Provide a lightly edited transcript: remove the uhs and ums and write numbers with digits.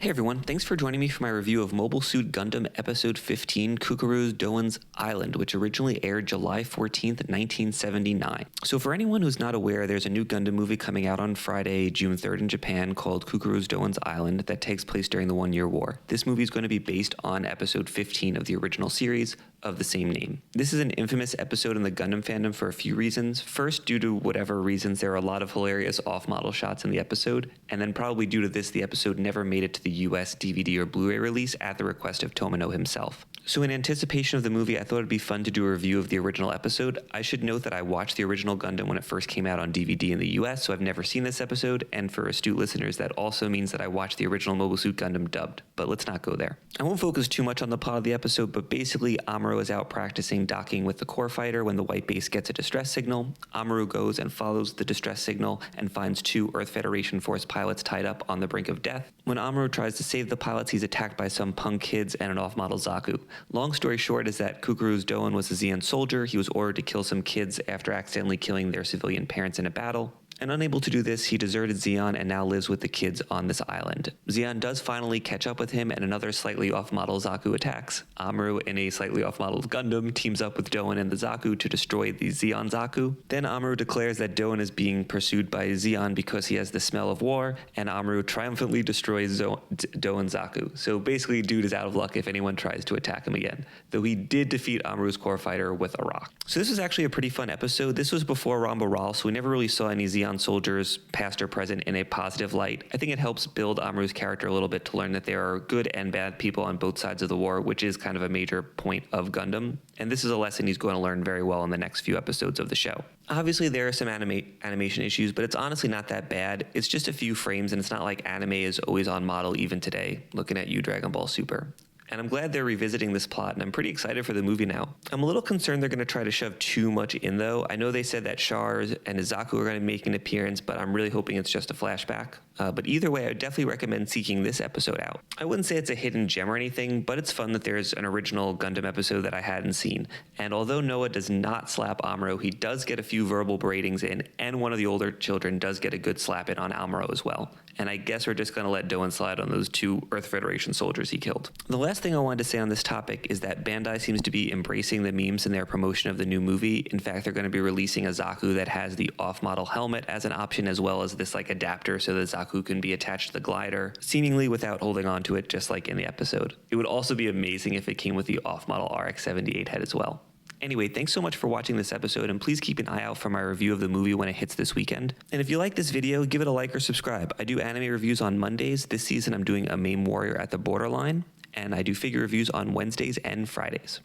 Hey everyone, thanks for joining me for my review of Mobile Suit Gundam Episode 15, Cucuruz Doan's Island, which originally aired July 14th, 1979. So for anyone who's not aware, there's a new Gundam movie coming out on Friday, June 3rd in Japan called Cucuruz Doan's Island that takes place during the One-Year War. This movie is going to be based on Episode 15 of the original series of the same name. This is an infamous episode in the Gundam fandom for a few reasons. First, due to whatever reasons, there are a lot of hilarious off-model shots in the episode, and then probably due to this, the episode never made it to the US DVD or Blu-ray release at the request of Tomino himself. So in anticipation of the movie, I thought it'd be fun to do a review of the original episode. I should note that I watched the original Gundam when it first came out on DVD in the US, so I've never seen this episode, and for astute listeners, that also means that I watched the original Mobile Suit Gundam dubbed, but let's not go there. I won't focus too much on the plot of the episode, but basically Amuro is out practicing docking with the core fighter when the white base gets a distress signal. Amuro goes and follows the distress signal and finds two Earth Federation Force pilots tied up on the brink of death. When Amuro tries to save the pilots, he's attacked by some punk kids and an off-model Zaku. Long story short is that Cucuruz Doan was a Zeon soldier. He was ordered to kill some kids after accidentally killing their civilian parents in a battle. And unable to do this, he deserted Zeon and now lives with the kids on this island. Zeon does finally catch up with him, and another slightly off-model Zaku attacks. Amuro, in a slightly off-model Gundam, teams up with Doan and the Zaku to destroy the Zeon Zaku. Then Amuro declares that Doan is being pursued by Zeon because he has the smell of war, and Amuro triumphantly destroys Doan Zaku. So basically, dude is out of luck if anyone tries to attack him again, though he did defeat Amuro's core fighter with a rock. So this was actually a pretty fun episode. This was before Ramba Ral, so we never really saw any Zeon soldiers, past or present, in a positive light. I think it helps build Amuro's character a little bit to learn that there are good and bad people on both sides of the war, which is kind of a major point of Gundam. And this is a lesson he's going to learn very well in the next few episodes of the show. Obviously, there are some animation issues, but it's honestly not that bad. It's just a few frames, and it's not like anime is always on model even today, looking at you, Dragon Ball Super. And I'm glad they're revisiting this plot, and I'm pretty excited for the movie now. I'm a little concerned they're going to try to shove too much in, though. I know they said that Char and Zaku are going to make an appearance, but I'm really hoping it's just a flashback. But either way, I would definitely recommend seeking this episode out. I wouldn't say it's a hidden gem or anything, but it's fun that there's an original Gundam episode that I hadn't seen. And although Noah does not slap Amuro, he does get a few verbal beratings in, and one of the older children does get a good slap in on Amuro as well. And I guess we're just going to let Doan slide on those two Earth Federation soldiers he killed. The last thing I wanted to say on this topic is that Bandai seems to be embracing the memes in their promotion of the new movie. In fact, they're going to be releasing a Zaku that has the off-model helmet as an option, as well as this like adapter so that Zaku can be attached to the glider, seemingly without holding on to it, just like in the episode. It would also be amazing if it came with the off-model RX-78 head as well. Anyway, thanks so much for watching this episode, and please keep an eye out for my review of the movie when it hits this weekend. And if you like this video, give it a like or subscribe. I do anime reviews on Mondays. This season I'm doing a Main Warrior at the Borderline, and I do figure reviews on Wednesdays and Fridays.